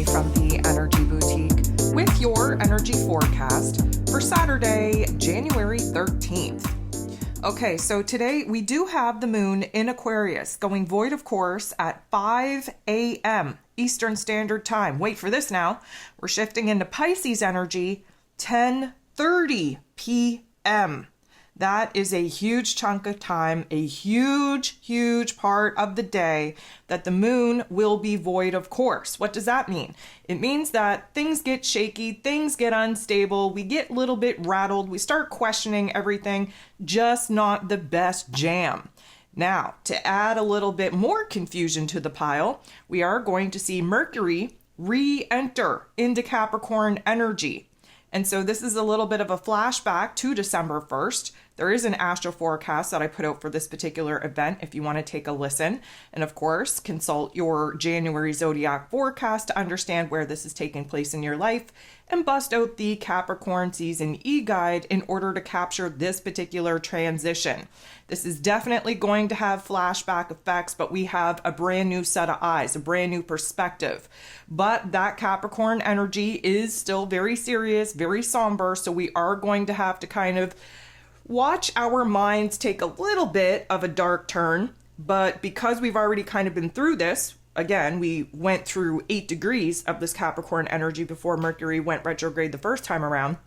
Stephanie from the Energy Boutique with your energy forecast for Saturday, January 13th. Okay, so today we do have the moon in Aquarius going void, of course, at 5 a.m. Eastern Standard Time. Wait for this now. We're shifting into Pisces energy 10:30 p.m. That is a huge chunk of time, a huge part of the day that the moon will be void, of course. What does that mean? It means that things get shaky, things get unstable, we get a little bit rattled, we start questioning everything, just not the best jam. Now, to add a little bit more confusion to the pile, we are going to see Mercury re-enter into Capricorn energy. And so this is a little bit of a flashback to December 1st. There is an astro forecast that I put out for this particular event if you want to take a listen. And of course, consult your January zodiac forecast to understand where this is taking place in your life and bust out the Capricorn season e-guide in order to capture this particular transition. This is definitely going to have flashback effects, but we have a brand new set of eyes, a brand new perspective. But that Capricorn energy is still very serious, very somber, so we are going to have to kind of watch our minds take a little bit of a dark turn. But because we've already kind of been through this, again, we went through 8 degrees of this Capricorn energy before Mercury went retrograde the first time around.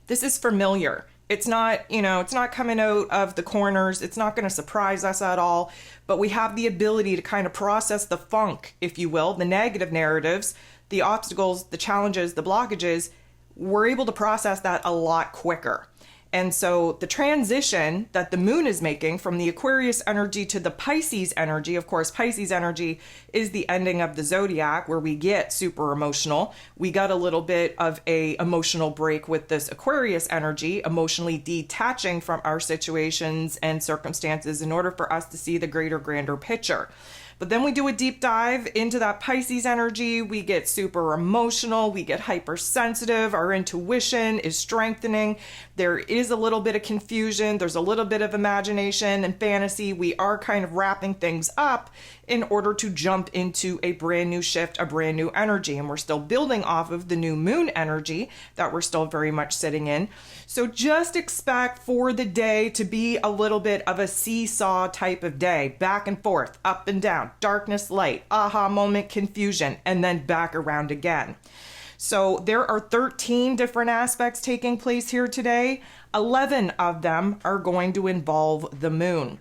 This is familiar. It's not, it's not coming out of the corners. It's not going to surprise us at all. But we have the ability to kind of process the funk, if you will, the negative narratives, the obstacles, the challenges, the blockages. We're able to process that a lot quicker. And so the transition that the moon is making from the Aquarius energy to the Pisces energy, of course, Pisces energy is the ending of the zodiac where we get super emotional. We got a little bit of a emotional break with this Aquarius energy, emotionally detaching from our situations and circumstances in order for us to see the greater, grander picture. But then we do a deep dive into that Pisces energy. We get super emotional. We get hypersensitive. Our intuition is strengthening. There is a little bit of confusion. There's a little bit of imagination and fantasy. We are kind of wrapping things up in order to jump into a brand new shift, a brand new energy. And we're still building off of the new moon energy that we're still very much sitting in. So just expect for the day to be a little bit of a seesaw type of day, back and forth, up and down, darkness, light, aha moment, confusion, and then back around again. So there are 13 different aspects taking place here today. 11 of them are going to involve the moon.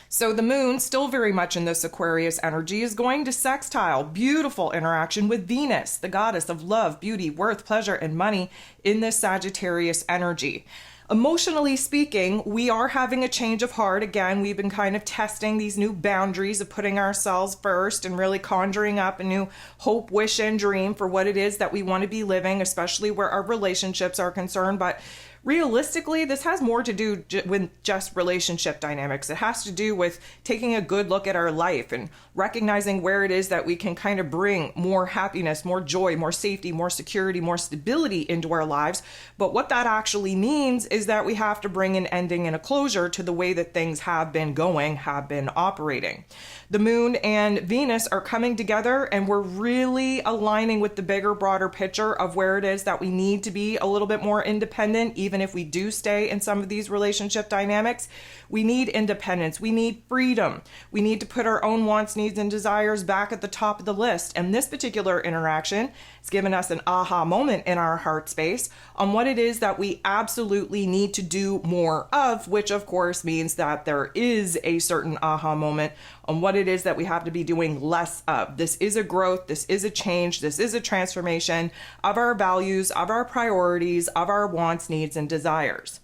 So the moon, still very much in this Aquarius energy, is going to sextile, beautiful interaction with Venus, the goddess of love, beauty, worth, pleasure, and money in this Sagittarius energy. Emotionally speaking, we are having a change of heart. Again, we've been kind of testing these new boundaries of putting ourselves first and really conjuring up a new hope, wish, and dream for what it is that we want to be living, especially where our relationships are concerned. But realistically, this has more to do with just relationship dynamics. It has to do with taking a good look at our life and recognizing where it is that we can kind of bring more happiness, more joy, more safety, more security, more stability into our lives. But what that actually means is that we have to bring an ending and a closure to the way that things have been going, have been operating. The moon and Venus are coming together, and we're really aligning with the bigger, broader picture of where it is that we need to be a little bit more independent. Even if we do stay in some of these relationship dynamics, we need independence. We need freedom. We need to put our own wants, needs, and desires back at the top of the list. And this particular interaction has given us an aha moment in our heart space on what it is that we absolutely need to do more of, which of course means that there is a certain aha moment on what it is that we have to be doing less of. This is a growth, this is a change, this is a transformation of our values, of our priorities, of our wants, needs, and desires.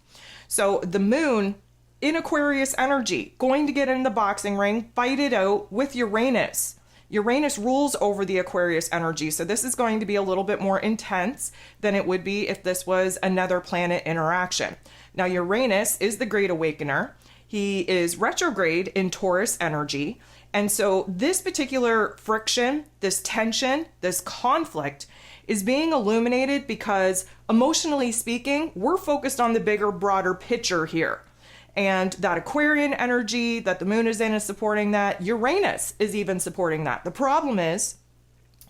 So the moon in Aquarius energy, going to get in the boxing ring, fight it out with Uranus. Uranus rules over the Aquarius energy, so this is going to be a little bit more intense than it would be if this was another planet interaction. Now, Uranus is the Great Awakener. He is retrograde in Taurus energy, and so this particular friction, this tension, this conflict is being illuminated because, emotionally speaking, we're focused on the bigger, broader picture here. And that Aquarian energy that the moon is in is supporting that. Uranus is even supporting that. The problem is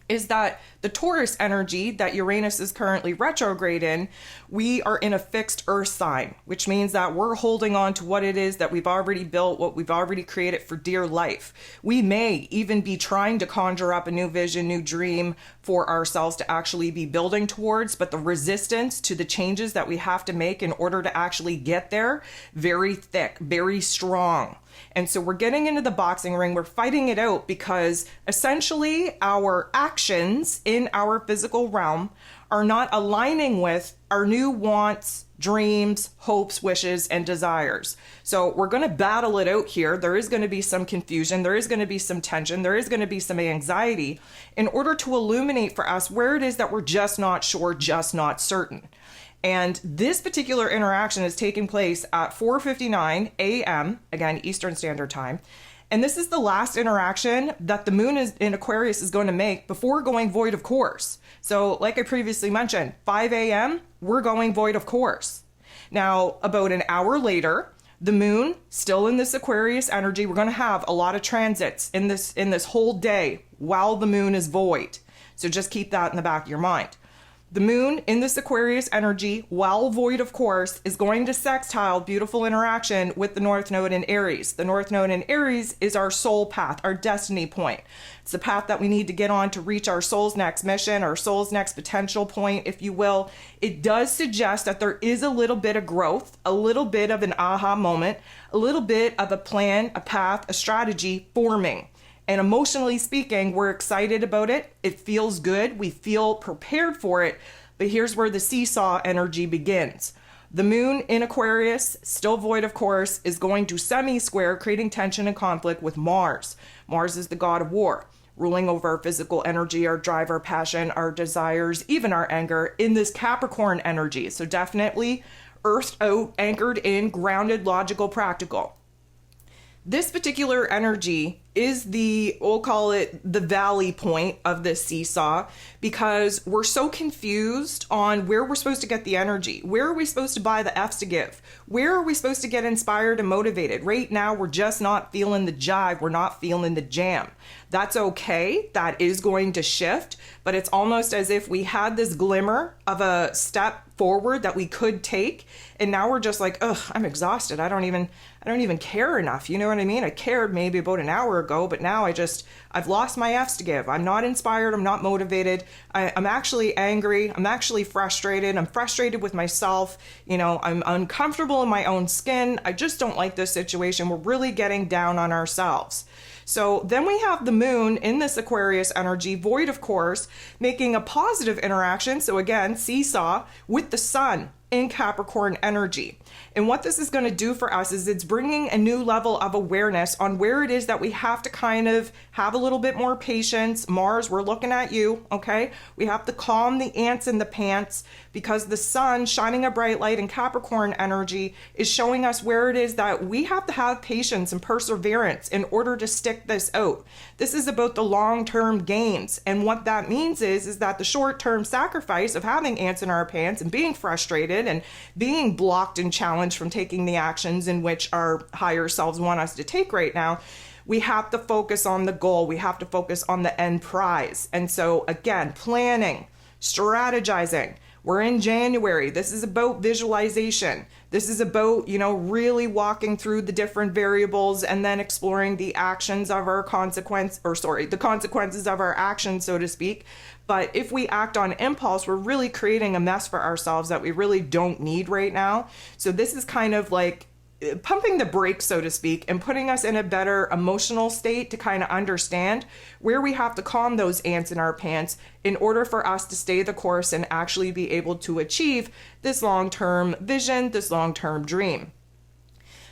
is that the Taurus energy that Uranus is currently retrograde in, we are in a fixed earth sign, which means that we're holding on to what it is that we've already built, what we've already created for dear life. We may even be trying to conjure up a new vision, new dream for ourselves to actually be building towards, but the resistance to the changes that we have to make in order to actually get there, very thick, very strong. And so we're getting into the boxing ring, we're fighting it out because essentially our actions in our physical realm are not aligning with our new wants, dreams, hopes, wishes, and desires. So we're going to battle it out here. There is going to be some confusion. There is going to be some tension. There is going to be some anxiety in order to illuminate for us where it is that we're just not sure, just not certain. And this particular interaction is taking place at 4:59 a.m., again, Eastern Standard Time. And this is the last interaction that the moon in Aquarius is going to make before going void of course. So like I previously mentioned, 5 a.m., we're going void of course. Now, about an hour later, the moon still in this Aquarius energy, we're going to have a lot of transits in this whole day while the moon is void. So just keep that in the back of your mind. The moon in this Aquarius energy, while void of course, is going to sextile beautiful interaction with the North Node in Aries. The North Node in Aries is our soul path, our destiny point. It's the path that we need to get on to reach our soul's next mission, our soul's next potential point, if you will. It does suggest that there is a little bit of growth, a little bit of an aha moment, a little bit of a plan, a path, a strategy forming. And emotionally speaking, we're excited about it. It feels good. We feel prepared for it. But here's where the seesaw energy begins. The moon in Aquarius, still void of course, is going to semi-square, creating tension and conflict with Mars. Mars is the god of war, ruling over our physical energy, our drive, our passion, our desires, even our anger in this Capricorn energy. So definitely earthed out, anchored in, grounded, logical, practical. This particular energy is we'll call it the valley point of this seesaw, because we're so confused on where we're supposed to get the energy. Where are we supposed to buy the F's to give? Where are we supposed to get inspired and motivated? Right now, we're just not feeling the jive. We're not feeling the jam. That's okay. That is going to shift, but it's almost as if we had this glimmer of a step forward that we could take, and now we're just like, ugh, I'm exhausted. I don't even care enough. You know what I mean? I cared maybe about an hour ago, but now I've lost my F's to give. I'm not inspired. I'm not motivated. I'm actually angry. I'm actually frustrated. I'm frustrated with myself. You know, I'm uncomfortable in my own skin. I just don't like this situation. We're really getting down on ourselves. So then we have the moon in this Aquarius energy, void of course, making a positive interaction. So again, seesaw with the sun in Capricorn energy. And what this is going to do for us is it's bringing a new level of awareness on where it is that we have to kind of have a little bit more patience. Mars, we're looking at you, okay? We have to calm the ants in the pants, because the sun shining a bright light in Capricorn energy is showing us where it is that we have to have patience and perseverance in order to stick this out. This is about the long-term gains. And what that means is that the short-term sacrifice of having ants in our pants and being frustrated and being blocked and challenged from taking the actions in which our higher selves want us to take right now, we have to focus on the goal. We have to focus on the end prize. And so again, planning, strategizing. We're in January. This is about visualization. This is about, really walking through the different variables and then exploring the actions of our the consequences of our actions, so to speak. But if we act on impulse, we're really creating a mess for ourselves that we really don't need right now. So this is kind of like pumping the brakes, so to speak, and putting us in a better emotional state to kind of understand where we have to calm those ants in our pants in order for us to stay the course and actually be able to achieve this long-term vision, this long-term dream.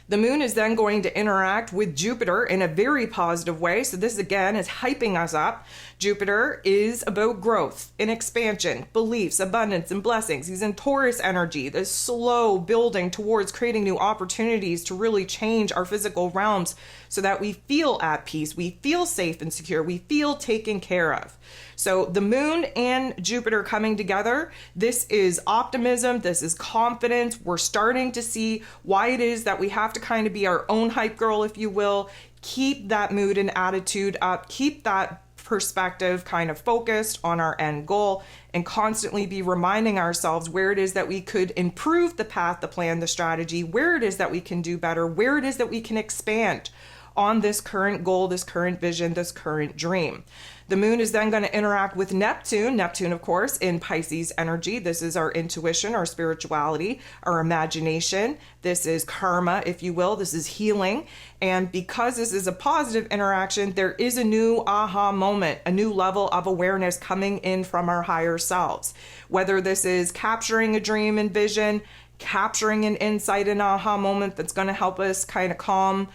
The moon is then going to interact with Jupiter in a very positive way. So this again is hyping us up. Jupiter is about growth and expansion, beliefs, abundance, and blessings. He's in Taurus energy, this slow building towards creating new opportunities to really change our physical realms so that we feel at peace, we feel safe and secure, we feel taken care of. So the moon and Jupiter coming together, this is optimism, this is confidence. We're starting to see why it is that we have to kind of be our own hype girl, if you will. Keep that mood and attitude up, keep that perspective, kind of focused on our end goal, and constantly be reminding ourselves where it is that we could improve the path, the plan, the strategy, where it is that we can do better, where it is that we can expand on this current goal, this current vision, this current dream. The moon is then going to interact with Neptune. Neptune, of course, in Pisces energy. This is our intuition, our spirituality, our imagination. This is karma, if you will. This is healing. And because this is a positive interaction, there is a new aha moment, a new level of awareness coming in from our higher selves. Whether this is capturing a dream and vision, capturing an insight, an aha moment that's going to help us kind of calm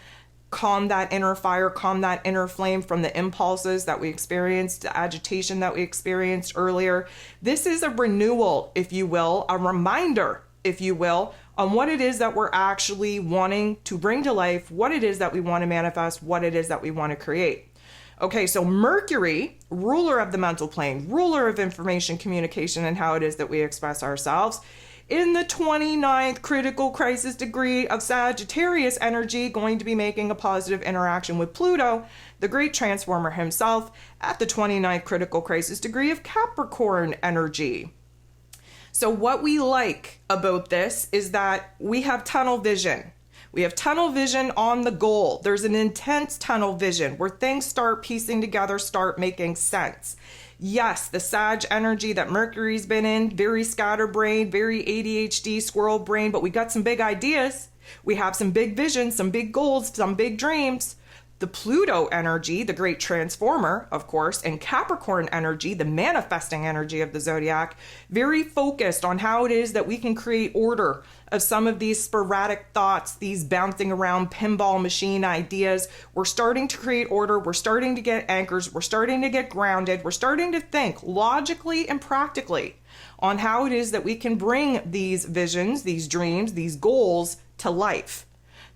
that inner fire, calm that inner flame from the impulses that we experienced, the agitation that we experienced earlier. This is a renewal, if you will, a reminder, if you will, on what it is that we're actually wanting to bring to life, what it is that we want to manifest, what it is that we want to create. Okay, so Mercury, ruler of the mental plane, ruler of information, communication, and how it is that we express ourselves, in the 29th critical crisis degree of Sagittarius energy, going to be making a positive interaction with Pluto, the great transformer himself, at the 29th critical crisis degree of Capricorn energy. So what we like about this is that we have tunnel vision. We have tunnel vision on the goal. There's an intense tunnel vision where things start piecing together, start making sense. Yes, the Sag energy that Mercury's been in, very scatterbrained, very ADHD, squirrel brain, but we got some big ideas. We have some big visions, some big goals, some big dreams. The Pluto energy, the great transformer, of course, and Capricorn energy, the manifesting energy of the zodiac, very focused on how it is that we can create order of some of these sporadic thoughts, these bouncing around pinball machine ideas. We're starting to create order. We're starting to get anchors. We're starting to get grounded. We're starting to think logically and practically on how it is that we can bring these visions, these dreams, these goals to life.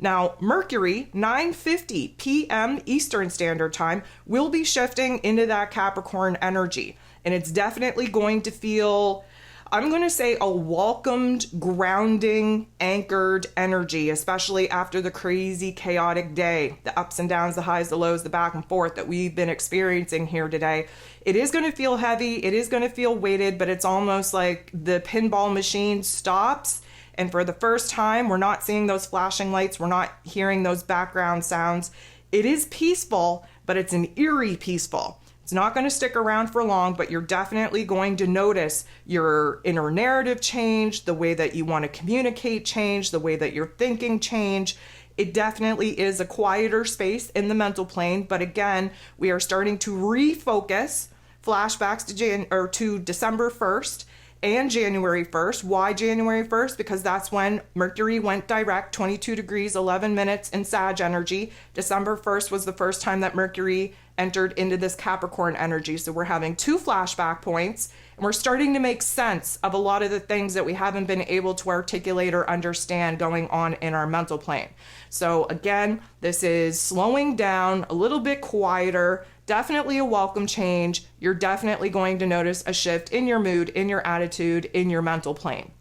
Now, Mercury, 9:50 p.m. Eastern Standard Time, will be shifting into that Capricorn energy. And it's definitely going to feel, I'm going to say, a welcomed, grounding, anchored energy, especially after the crazy, chaotic day, the ups and downs, the highs, the lows, the back and forth that we've been experiencing here today. It is going to feel heavy. It is going to feel weighted, but it's almost like the pinball machine stops. And for the first time, we're not seeing those flashing lights. We're not hearing those background sounds. It is peaceful, but it's an eerie peaceful. It's not going to stick around for long, but you're definitely going to notice your inner narrative change, the way that you want to communicate change, the way that you're thinking change. It definitely is a quieter space in the mental plane. But again, we are starting to refocus, flashbacks to December 1st. And January 1st. Why January 1st? Because that's when Mercury went direct, 22 degrees, 11 minutes in Sag energy. December 1st was the first time that Mercury entered into this Capricorn energy. So we're having two flashback points, and we're starting to make sense of a lot of the things that we haven't been able to articulate or understand going on in our mental plane. So again, this is slowing down, a little bit quieter, definitely a welcome change. You're definitely going to notice a shift in your mood, in your attitude, in your mental plane.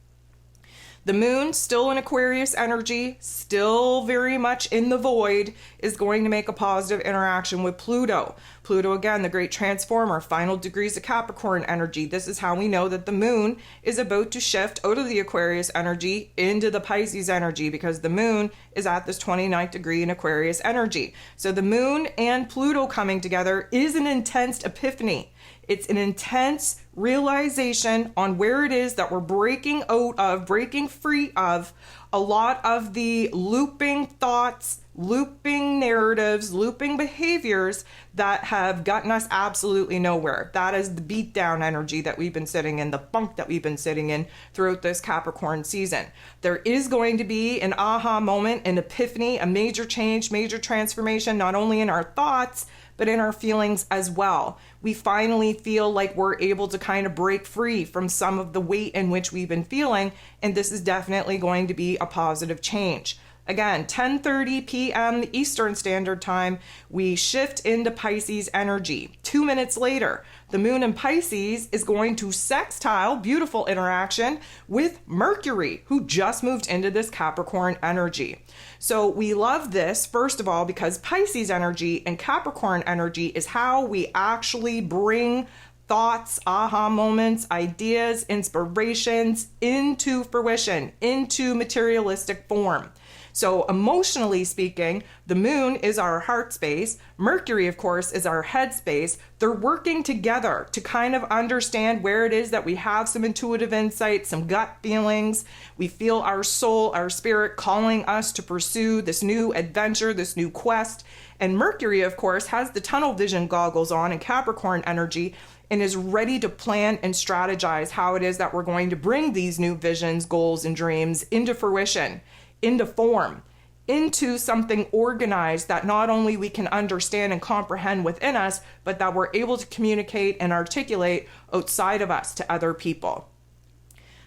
The moon, still in Aquarius energy, still very much in the void, is going to make a positive interaction with Pluto. Pluto, again, the great transformer, final degrees of Capricorn energy. This is how we know that the moon is about to shift out of the Aquarius energy into the Pisces energy, because the moon is at this 29th degree in Aquarius energy. So the moon and Pluto coming together is an intense epiphany. It's an intense realization on where it is that we're breaking out of, breaking free of a lot of the looping thoughts, looping narratives, looping behaviors that have gotten us absolutely nowhere. That is the beatdown energy that we've been sitting in, the funk that we've been sitting in throughout this Capricorn season. There is going to be an aha moment, an epiphany, a major change, major transformation, not only in our thoughts, but in our feelings as well. We finally feel like we're able to kind of break free from some of the weight in which we've been feeling, and this is definitely going to be a positive change. Again, 10:30 p.m. Eastern Standard Time, we shift into Pisces energy. 2 minutes later, the moon in Pisces is going to sextile, beautiful interaction, with Mercury, who just moved into this Capricorn energy. So we love this, first of all, because Pisces energy and Capricorn energy is how we actually bring thoughts, aha moments, ideas, inspirations into fruition, into materialistic form. So emotionally speaking, the moon is our heart space. Mercury, of course, is our head space. They're working together to kind of understand where it is that we have some intuitive insight, some gut feelings. We feel our soul, our spirit calling us to pursue this new adventure, this new quest. And Mercury, of course, has the tunnel vision goggles on in Capricorn energy and is ready to plan and strategize how it is that we're going to bring these new visions, goals, and dreams into fruition, into form, into something organized that not only we can understand and comprehend within us, but that we're able to communicate and articulate outside of us to other people.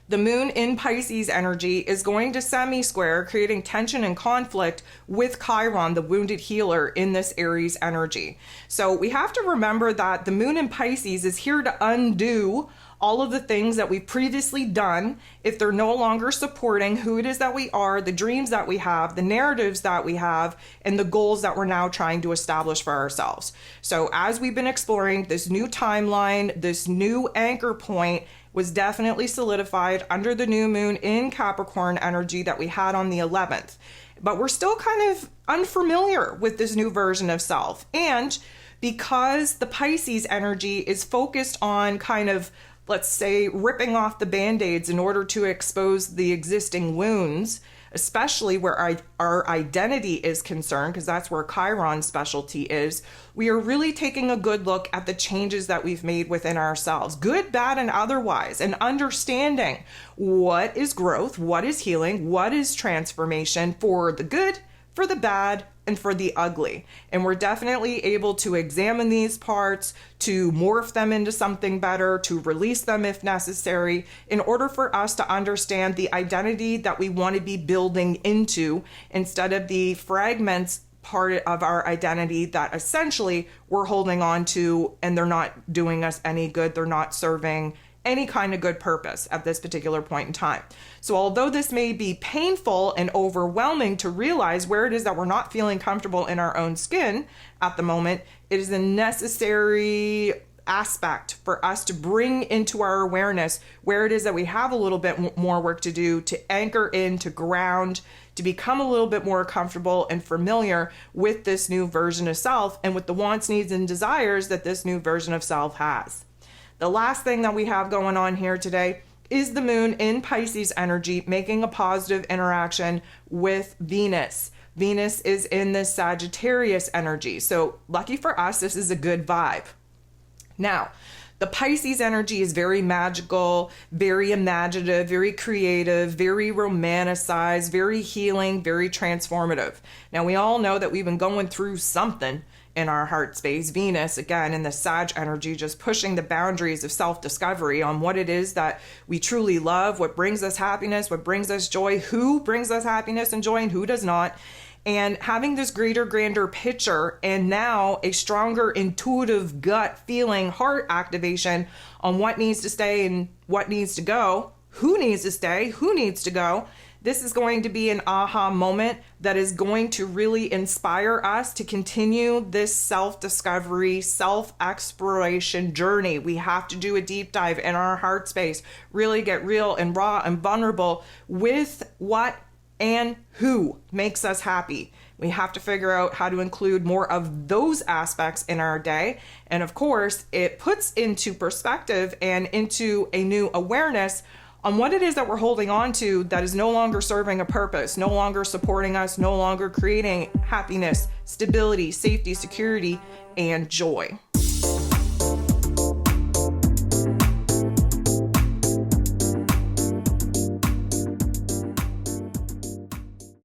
The moon in Pisces energy is going to semi-square, creating tension and conflict with Chiron, the wounded healer, in this Aries energy. So we have to remember that the moon in Pisces is here to undo all of the things that we've previously done if they're no longer supporting who it is that we are, the dreams that we have, the narratives that we have, and the goals that we're now trying to establish for ourselves. So as we've been exploring this new timeline, this new anchor point was definitely solidified under the new moon in Capricorn energy that we had on the 11th. But we're still kind of unfamiliar with this new version of self. And because the Pisces energy is focused on kind of, let's say, ripping off the band-aids in order to expose the existing wounds, especially where our identity is concerned, because that's where Chiron's specialty is, we are really taking a good look at the changes that we've made within ourselves, good, bad, and otherwise, and understanding what is growth, what is healing, what is transformation for the good, for the bad, and for the ugly. And we're definitely able to examine these parts, to morph them into something better, to release them if necessary, in order for us to understand the identity that we want to be building into, instead of the fragments part of our identity that essentially we're holding on to, and they're not doing us any good. They're not serving any kind of good purpose at this particular point in time. So although this may be painful and overwhelming to realize where it is that we're not feeling comfortable in our own skin at the moment, it is a necessary aspect for us to bring into our awareness where it is that we have a little bit more work to do to anchor in, to ground, to become a little bit more comfortable and familiar with this new version of self and with the wants, needs, and desires that this new version of self has. The last thing that we have going on here today is the moon in Pisces energy making a positive interaction with Venus. Venus is in this Sagittarius energy. So lucky for us, this is a good vibe. Now, the Pisces energy is very magical, very imaginative, very creative, very romanticized, very healing, very transformative. Now, we all know that we've been going through something in our heart space. Venus, again, in the Sag energy, just pushing the boundaries of self-discovery on what it is that we truly love, what brings us happiness, what brings us joy, who brings us happiness and joy, and who does not. And having this greater, grander picture, and now a stronger intuitive gut feeling, heart activation on what needs to stay and what needs to go, who needs to stay, who needs to go. This is going to be an aha moment that is going to really inspire us to continue this self-discovery, self-exploration journey. We have to do a deep dive in our heart space, really get real and raw and vulnerable with what and who makes us happy. We have to figure out how to include more of those aspects in our day. And of course, it puts into perspective and into a new awareness on what it is that we're holding on to that is no longer serving a purpose, no longer supporting us, no longer creating happiness, stability, safety, security, and joy.